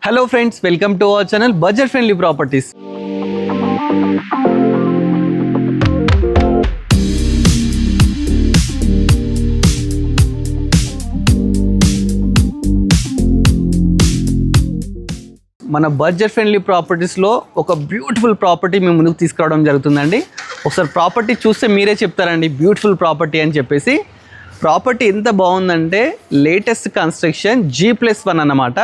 Hello friends, welcome to our channel budget friendly properties. మన budget friendly ప్రాపర్టీస్లో ఒక beautiful property మేము ముందుకు తీసుకురావడం జరుగుతుందండి. ఒకసారి ప్రాపర్టీ చూస్తే మీరే చెప్తారండి బ్యూటిఫుల్ ప్రాపర్టీ అని చెప్పేసి. ప్రాపర్టీ ఎంత బాగుందంటే లేటెస్ట్ కన్స్ట్రక్షన్ G+1 అన్నమాట.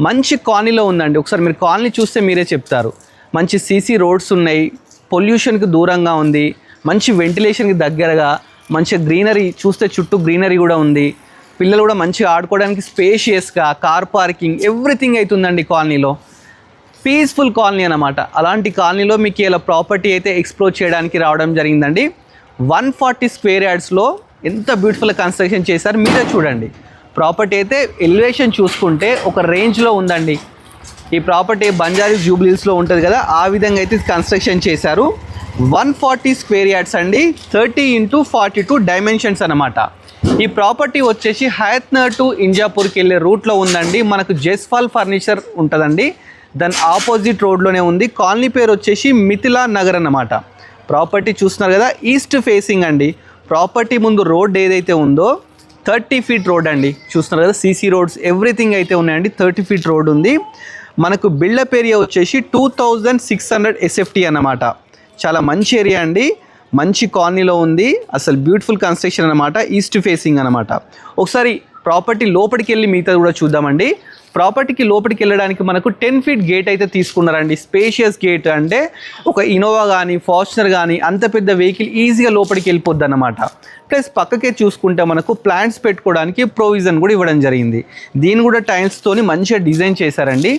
మంచి కాలనీలో ఉందండి. ఒకసారి మీరు కాలనీ చూస్తే మీరే చెప్తారు. మంచి సీసీ రోడ్స్ ఉన్నాయి, పొల్యూషన్కి దూరంగా ఉంది, మంచి వెంటిలేషన్కి దగ్గరగా, మంచి గ్రీనరీ చూస్తే చుట్టూ గ్రీనరీ కూడా ఉంది. పిల్లలు కూడా మంచిగా ఆడుకోవడానికి స్పేషియస్గా కార్ పార్కింగ్ ఎవ్రీథింగ్ అవుతుందండి కాలనీలో. పీస్ఫుల్ కాలనీ అన్నమాట. అలాంటి కాలనీలో మీకు ఇలా ప్రాపర్టీ అయితే ఎక్స్ప్లోర్ చేయడానికి రావడం జరిగిందండి. 140 స్క్వేర్ యార్డ్స్లో ఎంత బ్యూటిఫుల్ కన్స్ట్రక్షన్ చేశారు మీరే చూడండి. ప్రాపర్టీ అయితే ఎలివేషన్ చూసుకుంటే ఒక రేంజ్లో ఉందండి. ఈ ప్రాపర్టీ బంజారీ జూబ్లీస్లో ఉంటుంది కదా, ఆ విధంగా అయితే కన్స్ట్రక్షన్ చేశారు. 140 స్క్వేర్ యార్డ్స్ అండి, 30x42 డైమెన్షన్స్ అన్నమాట. ఈ ప్రాపర్టీ వచ్చేసి హయత్నగర్ టు ఇంజాపూర్కి వెళ్ళే రూట్లో ఉందండి. మనకు జస్పాల్ ఫర్నిచర్ ఉంటుందండి, దాని ఆపోజిట్ రోడ్లోనే ఉంది. కాలనీ పేరు వచ్చేసి మిథిలా నగర్ అన్నమాట. ప్రాపర్టీ చూస్తున్నారు కదా, ఈస్ట్ ఫేసింగ్ అండి. ప్రాపర్టీ ముందు రోడ్ ఏదైతే ఉందో 30 ఫీట్ రోడ్ అండి. చూస్తున్నారు కదా, సీసీ రోడ్స్ ఎవ్రీథింగ్ అయితే ఉన్నాయండి. 30 ఫీట్ రోడ్ ఉంది. మనకు బిల్డప్ ఏరియా వచ్చేసి 2600 SFT అన్నమాట. చాలా మంచి ఏరియా అండి, మంచి కాలనీలో ఉంది. అసలు బ్యూటిఫుల్ కన్స్ట్రక్షన్ అన్నమాట, ఈస్ట్ ఫేసింగ్ అన్నమాట. ఒకసారి ప్రాపర్టీ లోపలికి వెళ్ళి మిగతా కూడా చూద్దామండి. ప్రాపర్టీకి లోపలికి వెళ్ళడానికి మనకు 10 ఫీట్ గేట్ అయితే తీసుకున్నారండి. స్పేషియస్ గేట్ అంటే ఒక ఇనోవా కానీ ఫార్చునర్ కానీ అంత పెద్ద వెహికల్ ఈజీగా లోపలికి వెళ్ళిపోద్ది అన్నమాట. ప్లస్ పక్కకే చూసుకుంటే మనకు ప్లాంట్స్ పెట్టుకోవడానికి ప్రొవిజన్ కూడా ఇవ్వడం జరిగింది. దీన్ని కూడా టైల్స్తోని మంచిగా డిజైన్ చేశారండి.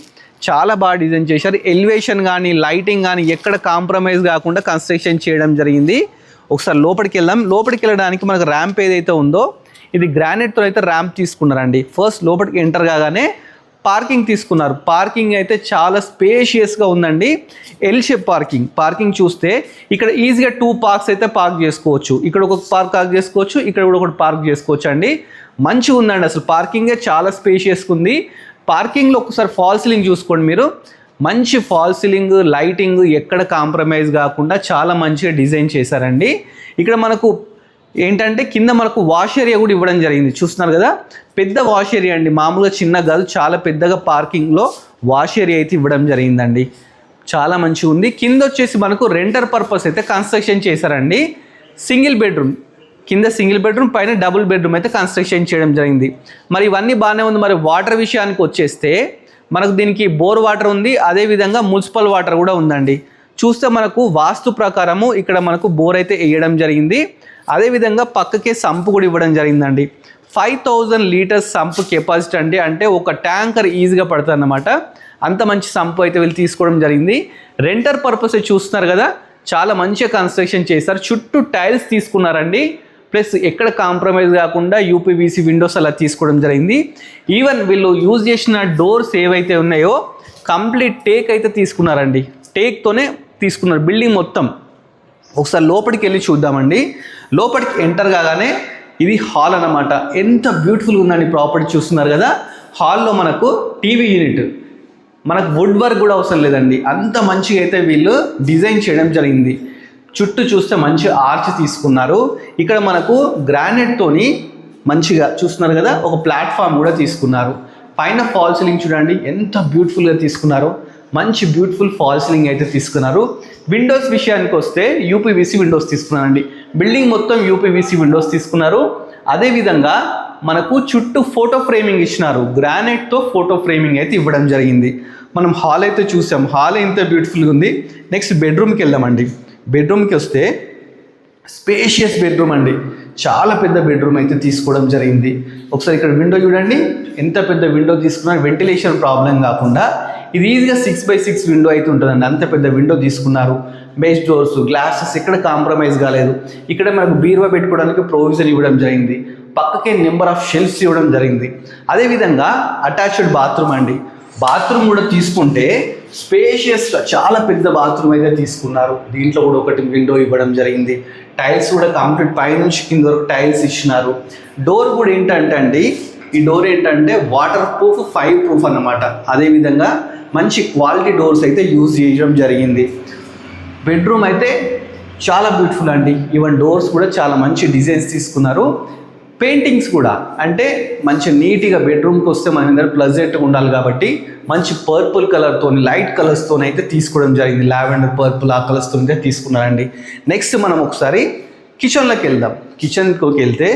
చాలా బాగా డిజైన్ చేశారు. ఎలివేషన్ కానీ లైటింగ్ కానీ ఎక్కడ కాంప్రమైజ్ కాకుండా కన్స్ట్రక్షన్ చేయడం జరిగింది. ఒకసారి లోపలికి వెళ్దాం. లోపలికి వెళ్ళడానికి మనకు ర్యాంప్ ఏదైతే ఉందో ఇది గ్రానైట్తో అయితే ర్యాంప్ తీసుకున్నారండి. ఫస్ట్ లోపలికి ఎంటర్ కాగానే పార్కింగ్ తీసుకున్నారు. పార్కింగ్ అయితే చాలా స్పేషియస్గా ఉందండి. ఎల్ షేప్ పార్కింగ్ చూస్తే ఇక్కడ ఈజీగా 2 కార్స్ అయితే పార్క్ చేసుకోవచ్చు. ఇక్కడ ఒక పార్క్ చేసుకోవచ్చు, ఇక్కడ కూడా ఒకటి పార్క్ చేసుకోవచ్చు అండి. మంచిగా ఉందండి, అసలు పార్కింగే చాలా స్పేషియస్గా ఉంది. పార్కింగ్లో ఒకసారి ఫాల్ సీలింగ్ చూసుకోండి మీరు. మంచి ఫాల్ సీలింగ్, లైటింగ్ ఎక్కడ కాంప్రమైజ్ కాకుండా చాలా మంచిగా డిజైన్ చేశారండి. ఇక్కడ మనకు ఏంటంటే కింద మనకు వాష్ ఏరియా కూడా ఇవ్వడం జరిగింది. చూస్తున్నారు కదా, పెద్ద వాష్ ఏరియా అండి, మామూలుగా చిన్న కాదు, చాలా పెద్దగా పార్కింగ్లో వాష్ ఏరియా అయితే ఇవ్వడం జరిగిందండి. చాలా మంచిగా ఉంది. కింద వచ్చేసి మనకు రెంటర్ పర్పస్ అయితే కన్స్ట్రక్షన్ చేశారండి. సింగిల్ బెడ్రూమ్, కింద సింగిల్ బెడ్రూమ్, పైన డబుల్ బెడ్రూమ్ అయితే కన్స్ట్రక్షన్ చేయడం జరిగింది. మరి ఇవన్నీ బాగానే ఉంది. మరి వాటర్ విషయానికి వచ్చేస్తే మనకు దీనికి బోర్ వాటర్ ఉంది, అదేవిధంగా మున్సిపల్ వాటర్ కూడా ఉందండి. చూస్తే మనకు వాస్తు ప్రకారము ఇక్కడ మనకు బోర్ అయితే వేయడం జరిగింది. అదేవిధంగా పక్కకే సంపు కూడా ఇవ్వడం జరిగిందండి. 5000 లీటర్స్ సంపు కెపాసిటీ అండి, అంటే ఒక ట్యాంకర్ ఈజీగా పడుతుంది అన్నమాట. అంత మంచి సంపు అయితే వీళ్ళు తీసుకోవడం జరిగింది. రెంటర్ పర్పస్ చూస్తున్నారు కదా, చాలా మంచిగా కన్స్ట్రక్షన్ చేశారు. చుట్టూ టైల్స్ తీసుకున్నారండి. ప్లస్ ఎక్కడ కాంప్రమైజ్ కాకుండా UPVC విండోస్ అలా తీసుకోవడం జరిగింది. ఈవెన్ వీళ్ళు యూజ్ చేసిన డోర్స్ ఏవైతే ఉన్నాయో కంప్లీట్ టేక్ అయితే తీసుకున్నారండి. టేక్తోనే తీసుకున్నారు బిల్డింగ్ మొత్తం. ఒకసారి లోపలికి వెళ్ళి చూద్దామండి. లోపలికి ఎంటర్ కాగానే ఇది హాల్ అన్నమాట. ఎంత బ్యూటిఫుల్గా ఉందండి ప్రాపర్టీ. చూస్తున్నారు కదా, హాల్లో మనకు టీవీ యూనిట్, మనకు వుడ్ వర్క్ కూడా అవసరం లేదండి, అంత మంచిగా అయితే వీళ్ళు డిజైన్ చేయడం జరిగింది. చుట్టూ చూస్తే మంచి ఆర్చ్ తీసుకున్నారు. ఇక్కడ మనకు గ్రానైట్తోని మంచిగా చూస్తున్నారు కదా, ఒక ప్లాట్ఫామ్ కూడా తీసుకున్నారు. పైన ఫాల్ సీలింగ్ చూడండి ఎంత బ్యూటిఫుల్గా తీసుకున్నారు. మంచి బ్యూటిఫుల్ ఫాల్ సీలింగ్ అయితే తీసుకున్నారు. విండోస్ విషయానికి వస్తే UPVC విండోస్ తీసుకున్నారండి. బిల్డింగ్ మొత్తం UPVC విండోస్ తీసుకున్నారు. అదేవిధంగా మనకు చుట్టూ ఫోటో ఫ్రేమింగ్ ఇచ్చినారు. గ్రానైట్తో ఫోటో ఫ్రేమింగ్ అయితే ఇవ్వడం జరిగింది. మనం హాల్ అయితే చూసాం, హాల్ ఎంత బ్యూటిఫుల్గా ఉంది. నెక్స్ట్ బెడ్రూమ్కి వెళ్దామండి. బెడ్రూమ్కి వస్తే స్పేషియస్ బెడ్రూమ్ అండి, చాలా పెద్ద బెడ్రూమ్ అయితే తీసుకోవడం జరిగింది. ఒకసారి ఇక్కడ విండో చూడండి, ఎంత పెద్ద విండో తీసుకున్నారు. వెంటిలేషన్ ప్రాబ్లం కాకుండా ఇది ఈజీగా 6x6 విండో అయితే ఉంటుందండి. అంత పెద్ద విండో తీసుకున్నారు. బేస్ డోర్స్, గ్లాసెస్ ఎక్కడ కాంప్రమైజ్ కాలేదు. ఇక్కడ మనకు బీరువా పెట్టుకోవడానికి ప్రొవిజన్ ఇవ్వడం జరిగింది. పక్కకే నెంబర్ ఆఫ్ షెల్ఫ్స్ ఇవ్వడం జరిగింది. అదేవిధంగా అటాచ్డ్ బాత్రూమ్ అండి. బాత్రూమ్ కూడా తీసుకుంటే స్పేషియస్గా చాలా పెద్ద బాత్రూమ్ అయితే తీసుకున్నారు. దీంట్లో కూడా ఒకటి విండో ఇవ్వడం జరిగింది. టైల్స్ కూడా కంప్లీట్ పైనుంచి కింద వరకు టైల్స్ ఇచ్చినారు. డోర్ కూడా ఏంటంటే అండి ఈ డోర్ ఏంటంటే వాటర్ ప్రూఫ్, ఫైర్ ప్రూఫ్ అన్నమాట. అదేవిధంగా మంచి క్వాలిటీ డోర్స్ అయితే యూజ్ చేయడం జరిగింది. బెడ్రూమ్ అయితే చాలా బ్యూటిఫుల్ అండి. ఈవెన్ డోర్స్ కూడా చాలా మంచి డిజైన్స్ తీసుకున్నారు. పెయింటింగ్స్ కూడా అంటే మంచి నీట్గా బెడ్రూమ్కి వస్తే మన దగ్గర ప్లజెంట్గా ఉండాలి కాబట్టి మంచి పర్పుల్ కలర్తో, లైట్ కలర్స్తో అయితే తీసుకోవడం జరిగింది. లావెండర్, పర్పుల్ ఆ కలర్స్తో అయితే తీసుకున్నారండి. నెక్స్ట్ మనం ఒకసారి కిచెన్లోకి వెళ్దాం. కిచెన్లోకి వెళ్తే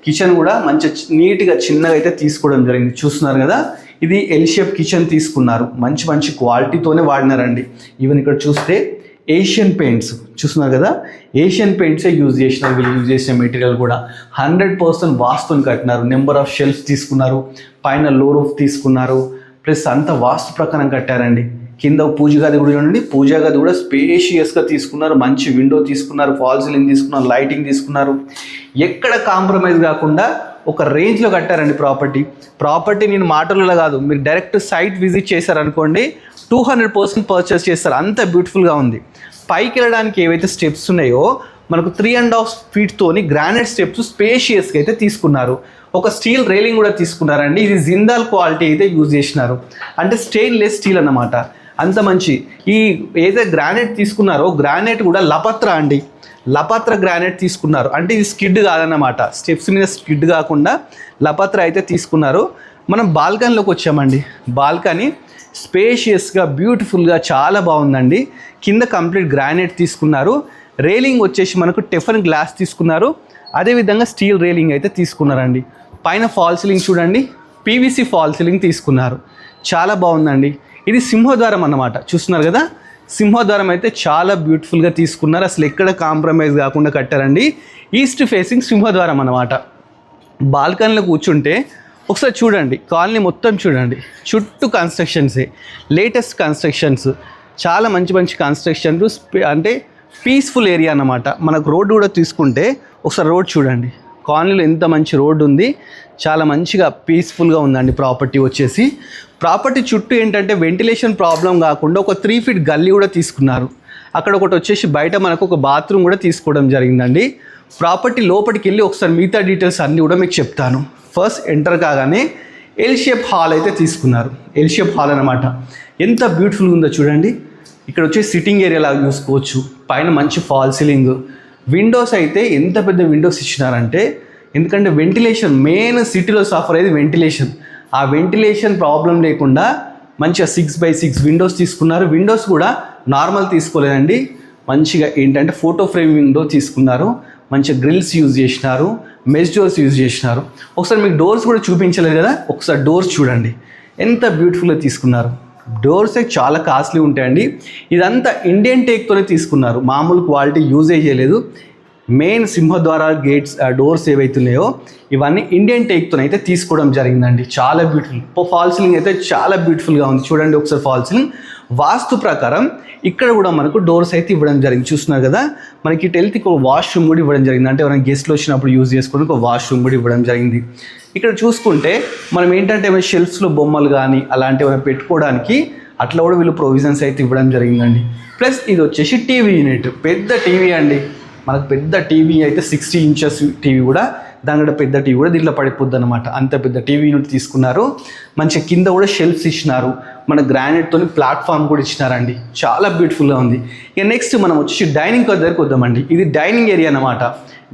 కిచెన్ కూడా మంచి నీట్గా చిన్నగా అయితే తీసుకోవడం జరిగింది. చూస్తున్నారు కదా, ఇది ఎల్ షేప్ కిచెన్ తీసుకున్నారు. మంచి మంచి క్వాలిటీతోనే వాడినారండి. ఈవెన్ ఇక్కడ చూస్తే ఏషియన్ పెయింట్స్ చూస్తున్నారు కదా, ఏషియన్ పెయింట్సే యూజ్ చేసినారు. వీళ్ళు యూజ్ చేసిన మెటీరియల్ కూడా 100% వాస్తుని కట్టినారు. నెంబర్ ఆఫ్ షెల్ఫ్స్ తీసుకున్నారు, పైన లో రూఫ్ తీసుకున్నారు, ప్లస్ అంత వాస్తు ప్రకారం కట్టారండి. కింద పూజ గది కూడా చూడండి, పూజా గది కూడా స్పేషియస్గా తీసుకున్నారు. మంచి విండో తీసుకున్నారు, ఫాల్ సీలింగ్ తీసుకున్నారు, లైటింగ్ తీసుకున్నారు. ఎక్కడ కాంప్రమైజ్ కాకుండా ఒక రేంజ్లో కట్టారండి ప్రాపర్టీ. నేను మాటలలో కాదు, మీరు డైరెక్ట్ సైట్ విజిట్ చేశారనుకోండి 200% పర్చేస్ చేస్తారు. అంత బ్యూటిఫుల్గా ఉంది. పైకి వెళ్ళడానికి ఏవైతే స్టెప్స్ ఉన్నాయో మనకు 3.5 ఫీట్తోని గ్రానైట్ స్టెప్స్ స్పేషియస్గా అయితే తీసుకున్నారు. ఒక స్టీల్ రైలింగ్ కూడా తీసుకున్నారండి. ఇది జిందాల్ క్వాలిటీ అయితే యూజ్ చేసినారు, అంటే స్టెయిన్లెస్ స్టీల్ అన్నమాట. అంత మంచి ఈ ఏదైతే గ్రానైట్ తీసుకున్నారో గ్రానైట్ కూడా లపత్ర అండి, లపత్ర గ్రానైట్ తీసుకున్నారు. అంటే ఇది స్కిడ్ కాదన్నమాట, స్టెప్స్ మీద స్కిడ్ కాకుండా లపత్ర అయితే తీసుకున్నారు. మనం బాల్కనీలోకి వచ్చామండి. బాల్కనీ స్పేషియస్గా బ్యూటిఫుల్గా చాలా బాగుందండి. కింద కంప్లీట్ గ్రానైట్ తీసుకున్నారు. రైలింగ్ వచ్చేసి మనకు టెఫన్ గ్లాస్ తీసుకున్నారు. అదేవిధంగా స్టీల్ రైలింగ్ అయితే తీసుకున్నారండి. పైన ఫాల్ సీలింగ్ చూడండి, పీవీసీ ఫాల్ సీలింగ్ తీసుకున్నారు. చాలా బాగుందండి. ఇది సింహద్వారం అన్నమాట. చూస్తున్నారు కదా, సింహద్వారం అయితే చాలా బ్యూటిఫుల్గా తీసుకున్నారు. అసలు ఎక్కడ కాంప్రమైజ్ కాకుండా కట్టారండి. ఈస్ట్ ఫేసింగ్ సింహద్వారం అన్నమాట. బాల్కనీలో కూర్చుంటే ఒకసారి చూడండి, కాలనీ మొత్తం చూడండి, చుట్టూ కన్స్ట్రక్షన్సే, లేటెస్ట్ కన్స్ట్రక్షన్స్, చాలా మంచి మంచి కన్స్ట్రక్షన్స్. అంటే పీస్ఫుల్ ఏరియా అన్నమాట. మనకు రోడ్డు కూడా తీసుకుంటే ఒకసారి రోడ్ చూడండి, కాలనీలో ఎంత మంచి రోడ్డు ఉంది, చాలా మంచిగా పీస్ఫుల్గా ఉందండి. ప్రాపర్టీ చుట్టూ ఏంటంటే వెంటిలేషన్ ప్రాబ్లం కాకుండా ఒక 3 ఫీట్ గల్లీ కూడా తీసుకున్నారు. అక్కడ ఒకటి వచ్చేసి బయట మనకు ఒక బాత్రూమ్ కూడా తీసుకోవడం జరిగిందండి. ప్రాపర్టీ లోపలికి వెళ్ళి ఒకసారి మిగతా డీటెయిల్స్ అన్నీ కూడా మీకు చెప్తాను. ఫస్ట్ ఎంటర్ కాగానే ఎల్ షేప్ హాల్ అయితే తీసుకున్నారు. ఎల్ షేప్ హాల్ అనమాట. ఎంత బ్యూటిఫుల్గా ఉందో చూడండి. ఇక్కడ వచ్చి సిట్టింగ్ ఏరియా లాగా చూసుకోవచ్చు. పైన మంచి ఫాల్ సీలింగ్, విండోస్ అయితే ఎంత పెద్ద విండోస్ ఇచ్చినారంటే, ఎందుకంటే వెంటిలేషన్ మెయిన్ సిటీలో సఫర్ అయ్యేది వెంటిలేషన్. ఆ వెంటిలేషన్ ప్రాబ్లం లేకుండా మంచిగా 6x6 విండోస్ తీసుకున్నారు. విండోస్ కూడా నార్మల్ తీసుకోలేదండి, మంచిగా ఏంటంటే ఫోటో ఫ్రేమ్ విండో తీసుకున్నారు. మంచిగా గ్రిల్స్ యూజ్ చేసినారు, మెష్ డోర్స్ యూజ్ చేసినారు. ఒకసారి మీకు డోర్స్ కూడా చూపించలేదు కదా, ఒకసారి డోర్స్ చూడండి ఎంత బ్యూటిఫుల్గా తీసుకున్నారు. డోర్సే చాలా కాస్ట్లీ ఉంటాయండి. ఇదంతా ఇండియన్ టేక్తోనే తీసుకున్నారు, మామూలు క్వాలిటీ యూజే చేయలేదు. మెయిన్ సింహద్వార గేట్స్ డోర్స్ ఏవైతున్నాయో ఇవన్నీ ఇండియన్ టేక్తో అయితే తీసుకోవడం జరిగిందండి. చాలా బ్యూటిఫుల్. ఫాల్ సీలింగ్ అయితే చాలా బ్యూటిఫుల్గా ఉంది. చూడండి ఒకసారి ఫాల్ సీలింగ్. వాస్తు ప్రకారం ఇక్కడ కూడా మనకు డోర్స్ అయితే ఇవ్వడం జరిగింది. చూస్తున్నారు కదా, మనకి ఇటు వెళ్తే ఒక వాష్రూమ్ కూడా ఇవ్వడం జరిగింది. అంటే ఎవరైనా గెస్ట్లు వచ్చినప్పుడు యూజ్ చేసుకోవడానికి ఒక వాష్రూమ్ కూడా ఇవ్వడం జరిగింది. ఇక్కడ చూసుకుంటే మనం ఏంటంటే ఏమైనా షెల్ఫ్స్లో బొమ్మలు కానీ అలాంటివి ఏమైనా పెట్టుకోవడానికి అట్లా కూడా వీళ్ళు ప్రొవిజన్స్ అయితే ఇవ్వడం జరిగిందండి. ప్లస్ ఇది వచ్చేసి టీవీ యూనిట్, పెద్ద టీవీ అండి. మనకు పెద్ద టీవీ అయితే 60 ఇంచెస్ టీవీ కూడా, దాని కూడా పెద్ద టీవీ కూడా దీంట్లో పడిపోద్ది అనమాట. అంత పెద్ద టీవీ యూనిట్ తీసుకున్నారు. మంచిగా కింద కూడా షెల్ఫ్స్ ఇచ్చినారు. మన గ్రానైట్తో ప్లాట్ఫామ్ కూడా ఇచ్చినారండి. చాలా బ్యూటిఫుల్గా ఉంది. ఇక నెక్స్ట్ మనం వచ్చేసి డైనింగ్ దగ్గరికి వద్దామండి. ఇది డైనింగ్ ఏరియా అనమాట.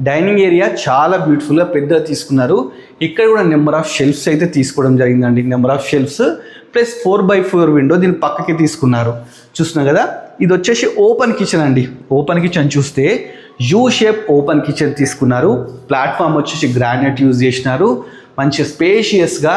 డైనింగ్ ఏరియా చాలా బ్యూటిఫుల్గా పెద్దగా తీసుకున్నారు. ఇక్కడ కూడా నెంబర్ ఆఫ్ షెల్ఫ్స్ అయితే తీసుకోవడం జరిగిందండి. Number of shelves plus 4x4 window దీని పక్కకి తీసుకున్నారు. చూస్తున్నాం కదా, ఇది వచ్చేసి ఓపెన్ కిచెన్ అండి. ఓపెన్ కిచెన్ చూస్తే యూ షేప్ ఓపెన్ కిచెన్ తీసుకున్నారు. ప్లాట్ఫామ్ వచ్చేసి గ్రానైట్ యూజ్ చేసినారు. మంచి స్పేషియస్గా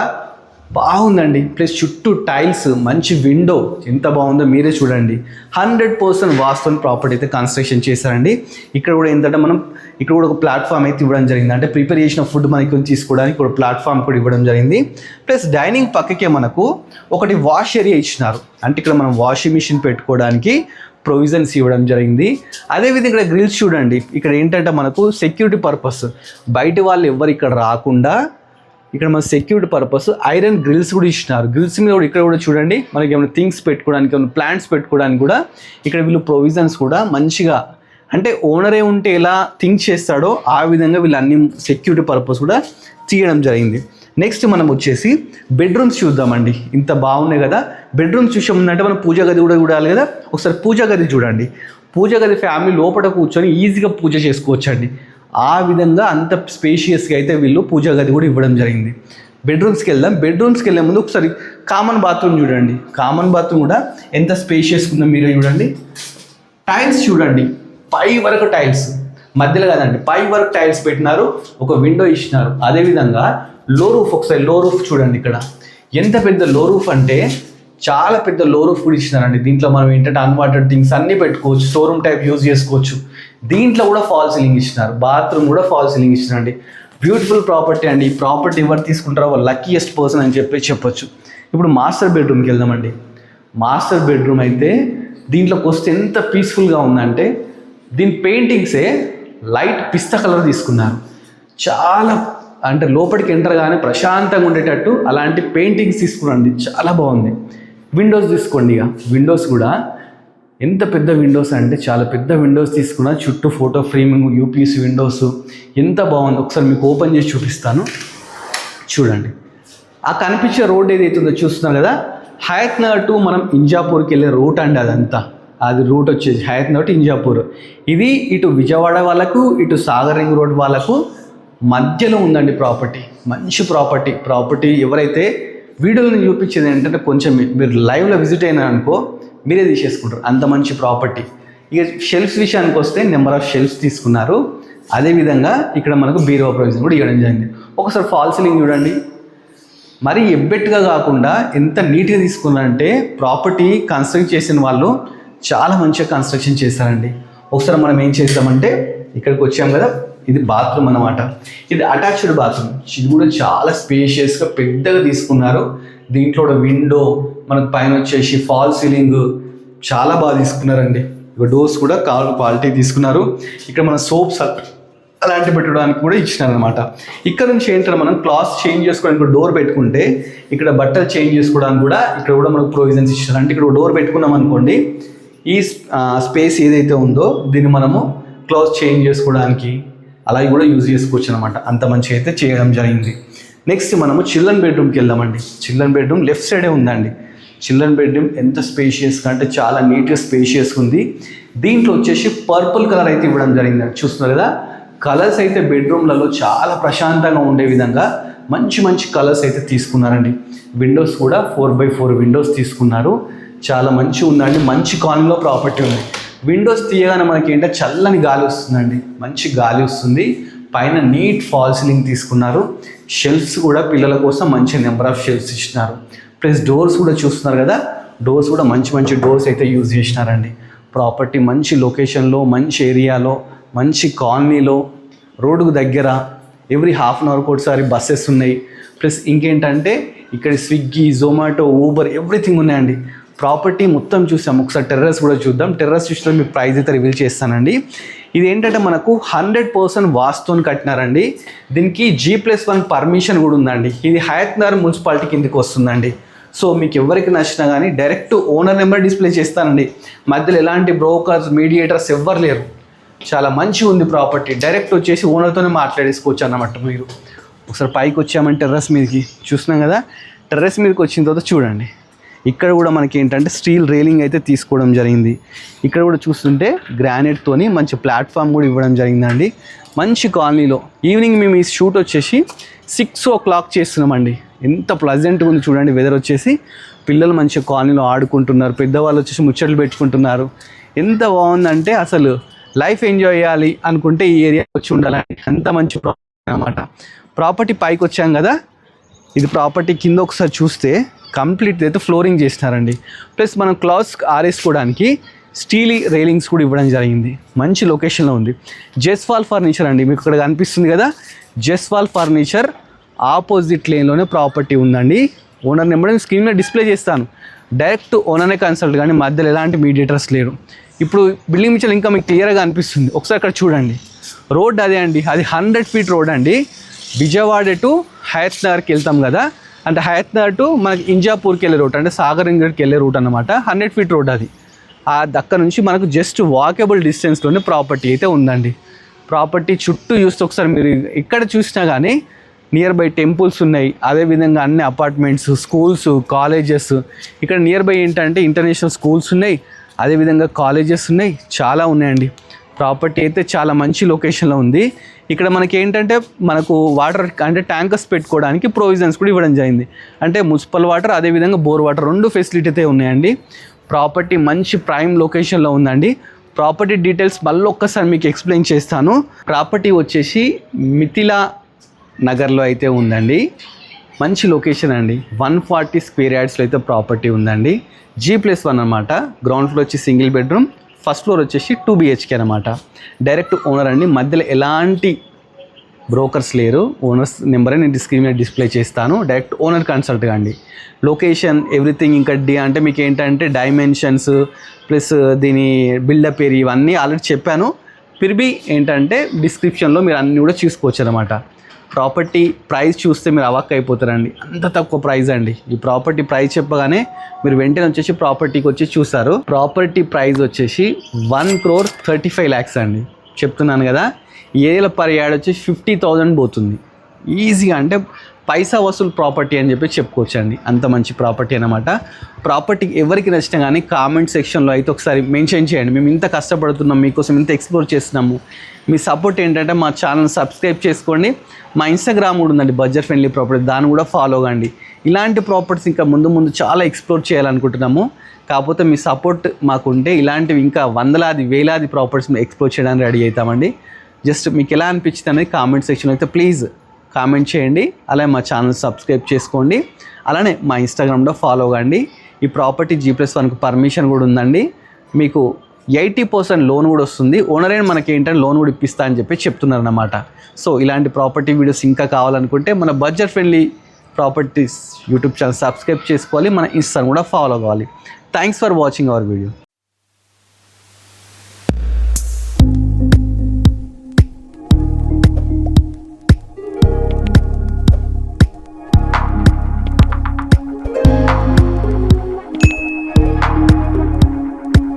బాగుందండి. ప్లస్ చుట్టూ టైల్స్, మంచి విండో, ఎంత బాగుందో మీరే చూడండి. 100% వాస్తు ప్రాపర్టీ అయితే కన్స్ట్రక్షన్ చేశారండి. ఇక్కడ కూడా ఏంటంటే మనం ఇక్కడ కూడా ఒక ప్లాట్ఫామ్ అయితే ఇవ్వడం జరిగింది. అంటే ప్రిపేర్ చేసిన ఫుడ్ మనకి తీసుకోవడానికి ఒక ప్లాట్ఫామ్ కూడా ఇవ్వడం జరిగింది. ప్లస్ డైనింగ్ పక్కకే మనకు ఒకటి వాష్ ఏరియా ఇచ్చినారు. అంటే ఇక్కడ మనం వాషింగ్ మిషన్ పెట్టుకోవడానికి ప్రొవిజన్స్ ఇవ్వడం జరిగింది. అదేవిధంగా ఇక్కడ గ్రిల్స్ చూడండి. ఇక్కడ ఏంటంటే మనకు సెక్యూరిటీ పర్పస్, బయట వాళ్ళు ఎవరు ఇక్కడ రాకుండా ఇక్కడ మన సెక్యూరిటీ పర్పస్ ఐరన్ గ్రిల్స్ కూడా ఇచ్చినారు. గ్రిల్స్ మీద కూడా ఇక్కడ కూడా చూడండి, మనకి ఏమైనా థింగ్స్ పెట్టుకోవడానికి, ఏమైనా ప్లాంట్స్ పెట్టుకోవడానికి కూడా ఇక్కడ వీళ్ళు ప్రొవిజన్స్ కూడా మంచిగా, అంటే ఓనరే ఉంటే ఎలా థింక్ చేస్తాడో ఆ విధంగా వీళ్ళు అన్ని సెక్యూరిటీ పర్పస్ కూడా తీయడం జరిగింది. నెక్స్ట్ మనం వచ్చేసి బెడ్రూమ్స్ చూద్దామండి. ఇంత బాగున్నాయి కదా. బెడ్రూమ్స్ చూసే ముందంటే మనం పూజ గది కూడా చూడాలి కదా. ఒకసారి పూజ గది చూడండి. పూజ గది ఫ్యామిలీ లోపల కూర్చొని ఈజీగా పూజ చేసుకోవచ్చండి. ఆ విధంగా అంత స్పేషియస్గా అయితే వీళ్ళు పూజ గది కూడా ఇవ్వడం జరిగింది. బెడ్రూమ్స్కి వెళ్దాం. బెడ్రూమ్స్కి వెళ్ళే ముందు ఒకసారి కామన్ బాత్రూమ్ చూడండి. కామన్ బాత్రూమ్ కూడా ఎంత స్పేషియస్గా ఉందో మీరే చూడండి. టైల్స్ చూడండి, పై వరకు టైల్స్, మధ్యలో కాదండి పై వరకు టైల్స్ పెట్టినారు. ఒక విండో ఇచ్చినారు. అదేవిధంగా లో రూఫ్, ఒకసారి లో రూఫ్ చూడండి. ఇక్కడ ఎంత పెద్ద లో రూఫ్ అంటే చాలా పెద్ద లో రూఫ్ కూడా ఇచ్చినారండి. దీంట్లో మనం ఏంటంటే అన్వాటెడ్ థింగ్స్ అన్నీ పెట్టుకోవచ్చు, స్టోరూమ్ టైప్ యూజ్ చేసుకోవచ్చు. దీంట్లో కూడా ఫాల్ సీలింగ్ ఇచ్చినారు. బాత్రూమ్ కూడా ఫాల్ సీలింగ్ ఇచ్చినారండి. బ్యూటిఫుల్ ప్రాపర్టీ అండి. ఈ ప్రాపర్టీ ఎవరు తీసుకుంటారో వాళ్ళు లక్కీయెస్ట్ పర్సన్ అని చెప్పొచ్చు. ఇప్పుడు మాస్టర్ బెడ్రూమ్కి వెళ్దామండి. మాస్టర్ బెడ్రూమ్ అయితే దీంట్లోకి వస్తే ఎంత పీస్ఫుల్గా ఉందంటే దీని పెయింటింగ్సే లైట్ పిస్తా కలర్ తీసుకున్నారు. చాలా అంటే లోపలికి ఎంటర్ కానీ ప్రశాంతంగా ఉండేటట్టు అలాంటి పెయింటింగ్స్ తీసుకురండి. చాలా బాగుంది. విండోస్ తీసుకోండి. ఇక విండోస్ కూడా ఎంత పెద్ద విండోస్ అంటే చాలా పెద్ద విండోస్ తీసుకున్నా. చుట్టూ ఫోటో ఫ్రేమింగ్, యూపీఎస్ విండోస్ ఎంత బాగుంది. ఒకసారి మీకు ఓపెన్ చేసి చూపిస్తాను చూడండి. ఆ కనిపించే రోడ్ ఏదైతే ఉందో చూస్తున్నారు కదా, హయత్ నగర్ టు మనం ఇంజాపూర్కి వెళ్ళే రూట్ అండి. అదంతా అది రూట్ వచ్చేసి హయత్ నగర్ టు ఇంజాపూర్. ఇది ఇటు విజయవాడ వాళ్ళకు, ఇటు సాగర్ రింగ్ రోడ్ వాళ్ళకు మధ్యలో ఉందండి ప్రాపర్టీ. మంచి ప్రాపర్టీ ఎవరైతే వీడియోలను చూపించేది ఏంటంటే కొంచెం మీరు లైవ్లో విజిట్ అయినా అనుకో మీరే తీసేసుకుంటారు. అంత మంచి ప్రాపర్టీ. ఇక షెల్ఫ్స్ విషయానికి వస్తే నెంబర్ ఆఫ్ షెల్ఫ్స్ తీసుకున్నారు. అదేవిధంగా ఇక్కడ మనకు బీరో ప్రొవిజన్ కూడా ఇవ్వడం జరిగింది. ఒకసారి ఫాల్ సీలింగ్ చూడండి. మరి ఎబ్బెట్టుగా కాకుండా ఎంత నీట్గా తీసుకున్నారంటే ప్రాపర్టీ కన్స్ట్రక్ట్ చేసిన వాళ్ళు చాలా మంచిగా కన్స్ట్రక్షన్ చేశారండి. ఒకసారి మనం ఏం చేస్తామంటే ఇక్కడికి వచ్చాం కదా, ఇది బాత్రూమ్ అన్నమాట. ఇది అటాచ్డ్ బాత్రూమ్. ఇది కూడా చాలా స్పేషియస్గా పెద్దగా తీసుకున్నారు. దీంట్లో విండో మనకు పైన వచ్చేసి ఫాల్ సీలింగ్ చాలా బాగా తీసుకున్నారండి. ఇక డోర్స్ కూడా క్వాలిటీ తీసుకున్నారు. ఇక్కడ మన సోప్స్ అలాంటివి పెట్టడానికి కూడా ఇచ్చినారనమాట. ఇక్కడ నుంచి ఏంటంటే మనం క్లాత్ చేంజ్ చేసుకోవడానికి డోర్ పెట్టుకుంటే ఇక్కడ బట్టలు చేంజ్ చేసుకోవడానికి కూడా ఇక్కడ కూడా మనకు ప్రొవిజన్స్ ఇచ్చినారు. అంటే ఇక్కడ డోర్ పెట్టుకున్నాం అనుకోండి, ఈ స్పేస్ ఏదైతే ఉందో దీన్ని మనము క్లాత్ చేంజ్ చేసుకోవడానికి అలాగే కూడా యూజ్ చేసుకోవచ్చు అనమాట. అంత మంచిగా అయితే చేయడం జరిగింది. నెక్స్ట్ మనము చిల్డ్రన్ బెడ్రూమ్కి వెళ్దామండి. చిల్డ్రన్ బెడ్రూమ్ లెఫ్ట్ సైడే ఉందండి. చిల్డ్రన్ బెడ్రూమ్ ఎంత స్పేషియస్గా అంటే చాలా నీట్గా స్పేషియస్గా ఉంది. దీంట్లో వచ్చేసి పర్పుల్ కలర్ అయితే ఇవ్వడం జరిగిందండి. చూస్తున్నారు కదా, కలర్స్ అయితే బెడ్రూమ్లలో చాలా ప్రశాంతంగా ఉండే విధంగా మంచి కలర్స్ అయితే తీసుకున్నారండి. విండోస్ కూడా 4x4 విండోస్ తీసుకున్నారు. చాలా మంచిగా ఉందండి. మంచి కాలనీలో ప్రాపర్టీ ఉంది. విండోస్ తీయగానే మనకి ఏంటంటే చల్లని గాలి వస్తుందండి. మంచి గాలి వస్తుంది. పైన నీట్ ఫాల్ సీలింగ్ తీసుకున్నారు. షెల్ఫ్స్ కూడా పిల్లల కోసం మంచి నెంబర్ ఆఫ్ షెల్ఫ్స్ ఇచ్చినారు. ప్లస్ డోర్స్ కూడా చూస్తున్నారు కదా, డోర్స్ కూడా మంచి డోర్స్ అయితే యూజ్ చేసినారండి. ప్రాపర్టీ మంచి లొకేషన్లో, మంచి ఏరియాలో, మంచి కాలనీలో, రోడ్డుకు దగ్గర, ఎవ్రీ హాఫ్ అన్ అవర్కి ఒకసారి బస్సెస్ ఉన్నాయి. ప్లస్ ఇంకేంటంటే ఇక్కడ స్విగ్గీ, జొమాటో, ఊబర్ ఎవ్రీథింగ్ ఉన్నాయండి. ప్రాపర్టీ మొత్తం చూసాం. ఒకసారి టెర్రస్ కూడా చూద్దాం. టెర్రస్ చూసిన మీకు ప్రైస్ అయితే రివీల్ చేస్తానండి. ఇది ఏంటంటే మనకు 100% వాస్తుని కట్టినారండి. దీనికి G+1 పర్మిషన్ కూడా ఉందండి. ఇది హయత్ నగర్ మున్సిపాలిటీ కిందకి వస్తుందండి. సో మీకు ఎవరికి నచ్చినా కానీ డైరెక్ట్ ఓనర్ నెంబర్ డిస్ప్లే చేస్తానండి. మధ్యలో ఎలాంటి బ్రోకర్స్, మీడియేటర్స్ ఎవ్వరు లేరు. చాలా మంచిగా ఉంది ప్రాపర్టీ. డైరెక్ట్ వచ్చేసి ఓనర్తోనే మాట్లాడేసుకోవచ్చు అన్నమాట. మీరు ఒకసారి పైకి వచ్చామంటే టెర్రస్ మీదకి చూస్తున్నాం కదా, టెర్రస్ మీదకి వచ్చిన తర్వాత చూడండి, ఇక్కడ కూడా మనకి ఏంటంటే స్టీల్ రైలింగ్ అయితే తీసుకోవడం జరిగింది. ఇక్కడ కూడా చూస్తుంటే గ్రానైట్తోని మంచి ప్లాట్ఫామ్ కూడా ఇవ్వడం జరిగిందండి. మంచి కాలనీలో ఈవినింగ్ మేము ఈ షూట్ వచ్చేసి 6 o'clock చేస్తున్నామండి. ఎంత ప్లజెంట్గా ఉంది చూడండి. వెదర్ వచ్చేసి పిల్లలు మంచి కాలనీలో ఆడుకుంటున్నారు, పెద్దవాళ్ళు వచ్చేసి ముచ్చట్లు పెట్టుకుంటున్నారు. ఎంత బాగుందంటే అసలు లైఫ్ ఎంజాయ్ చేయాలి అనుకుంటే ఈ ఏరియా వచ్చి ఉండాలండి. అంత మంచి ప్రాపర్టీ అన్నమాట. ప్రాపర్టీ పైకి వచ్చాం కదా, ఇది ప్రాపర్టీ కింద ఒకసారి చూస్తే కంప్లీట్ అయితే ఫ్లోరింగ్ చేసినారండి. ప్లస్ మనం క్లాత్స్ ఆరేసుకోవడానికి స్టీల్ రైలింగ్స్ కూడా ఇవ్వడం జరిగింది. మంచి లొకేషన్లో ఉంది. జెస్వాల్ ఫర్నిచర్ అండి, మీకు ఇక్కడ కనిపిస్తుంది కదా, జెస్వాల్ ఫర్నిచర్ ఆపోజిట్ లేన్లోనే ప్రాపర్టీ ఉందండి. ఓనర్ నెంబర్ స్క్రీన్ మీద డిస్ప్లే చేస్తాను. డైరెక్ట్ ఓనర్నే కన్సల్ట్, కానీ మధ్యలో ఎలాంటి మీడియేటర్స్ లేరు. ఇప్పుడు బిల్డింగ్ మించి ఇంకా మీకు క్లియర్గా అనిపిస్తుంది. ఒకసారి అక్కడ చూడండి, రోడ్ అదే అండి, అది 100 feet రోడ్ అండి. విజయవాడ టు హయత్ నగర్కి వెళ్తాం కదా, అంటే హయత్ నగర్ టు మనకి ఇంజాపూర్కి వెళ్ళే రూట్, అంటే సాగర్ రింగ్కి వెళ్ళే రూట్ అనమాట. 100 feet రోడ్ అది. ఆ దక్క నుంచి మనకు జస్ట్ వాకబుల్ డిస్టెన్స్లోనే ప్రాపర్టీ అయితే ఉందండి. ప్రాపర్టీ చుట్టూ చూస్తే ఒకసారి మీరు ఇక్కడ చూసినా కానీ నియర్ బై టెంపుల్స్ ఉన్నాయి, అదేవిధంగా అన్ని అపార్ట్మెంట్స్, స్కూల్స్, కాలేజెస్. ఇక్కడ నియర్ బై ఏంటంటే ఇంటర్నేషనల్ స్కూల్స్ ఉన్నాయి, అదేవిధంగా కాలేజెస్ ఉన్నాయి, చాలా ఉన్నాయండి. ప్రాపర్టీ అయితే చాలా మంచి లొకేషన్లో ఉంది. ఇక్కడ మనకి ఏంటంటే మనకు వాటర్ అంటే ట్యాంకర్స్ పెట్టుకోవడానికి ప్రొవిజన్స్ కూడా ఇవ్వడం జరిగింది. అంటే మున్సిపల్ వాటర్ అదేవిధంగా బోర్ వాటర్ 2 ఫెసిలిటీ అయితే ఉన్నాయండి. ప్రాపర్టీ మంచి ప్రైమ్ లొకేషన్లో ఉందండి. ప్రాపర్టీ డీటెయిల్స్ మళ్ళీ ఒక్కసారి మీకు ఎక్స్ప్లెయిన్ చేస్తాను. ప్రాపర్టీ వచ్చేసి మిథిలా నగర్లో అయితే ఉందండి. మంచి లొకేషన్ అండి. 140 స్క్వేర్ యార్డ్స్లో అయితే ప్రాపర్టీ ఉందండి. G+1 అనమాట. గ్రౌండ్ ఫ్లోర్ వచ్చి సింగిల్ బెడ్రూమ్, ఫస్ట్ ఫ్లోర్ వచ్చేసి 2 BHK అనమాట. డైరెక్ట్ ఓనర్ అండి. మధ్యలో ఎలాంటి బ్రోకర్స్ లేరు. ఓనర్స్ నెంబర్ నేను స్క్రీన్ మీద డిస్ప్లే చేస్తాను. డైరెక్ట్ ఓనర్ కన్సల్ట్ అండి. లొకేషన్ ఎవ్రీథింగ్ ఇంకా అంటే మీకు ఏంటంటే డైమెన్షన్స్ ప్లస్ దీని బిల్డప్ ఏరియా ఇవన్నీ ఆల్రెడీ చెప్పాను. పిర్బీ ఏంటంటే డిస్క్రిప్షన్లో మీరు అన్నీ కూడా చూసుకోవచ్చు అనమాట. ప్రాపర్టీ ప్రైస్ చూస్తే మీరు అవాక్ అయిపోతారండి. అంత తక్కువ ప్రైస్ అండి. ఈ ప్రాపర్టీ ప్రైస్ చెప్పగానే మీరు వెంటనే వచ్చేసి ప్రాపర్టీకి వచ్చి చూస్తారు. ప్రాపర్టీ ప్రైస్ వచ్చేసి 1,35 lakhs అండి. చెప్తున్నాను కదా, ఏళ్ళ పర్ యాడ్ వచ్చి 50,000 పోతుంది ఈజీగా. అంటే పైసా వసూలు ప్రాపర్టీ అని చెప్పి చెప్పుకోవచ్చండి. అంత మంచి ప్రాపర్టీ అనమాట. ప్రాపర్టీ ఎవరికి నచ్చినా కానీ కామెంట్ సెక్షన్లో అయితే ఒకసారి మెన్షన్ చేయండి. మేము ఇంత కష్టపడుతున్నాం, మీకోసం ఇంత ఎక్స్ప్లోర్ చేస్తున్నాము. మీ సపోర్ట్ ఏంటంటే మా ఛానల్ సబ్స్క్రైబ్ చేసుకోండి. మా ఇన్స్టాగ్రామ్ కూడా ఉందండి, బడ్జెట్ ఫ్రెండ్లీ ప్రాపర్టీ, దాన్ని కూడా ఫాలో కండి. ఇలాంటి ప్రాపర్టీస్ ఇంకా ముందు చాలా ఎక్స్ప్లోర్ చేయాలనుకుంటున్నాము. కాకపోతే మీ సపోర్ట్ మాకుంటే ఇలాంటివి ఇంకా వేలాది ప్రాపర్టీస్ ఎక్స్ప్లోర్ చేయడానికి రెడీ అవుతామండి. జస్ట్ మీకు ఎలా అనిపించింది అనేది కామెంట్ సెక్షన్ అయితే ప్లీజ్ కామెంట్ చేయండి. అలాగే మా ఛానల్ సబ్స్క్రైబ్ చేసుకోండి. అలానే మా ఇన్స్టాగ్రామ్లో ఫాలో కండి. ఈ ప్రాపర్టీ G+1కి పర్మిషన్ కూడా ఉందండి. మీకు 80% లోన్ కూడా వస్తుంది. ఓనర్ అయిన మనకి ఏంటంటే లోన్ కూడా ఇప్పిస్తా అని చెప్పి చెప్తున్నారు అన్నమాట. సో ఇలాంటి ప్రాపర్టీ వీడియోస్ ఇంకా కావాలనుకుంటే మన budget friendly properties YouTube channel subscribe చేసుకోవాలి. మన ఇన్స్టాగ్రామ్ కూడా ఫాలో కావాలి. Thanks for watching our video.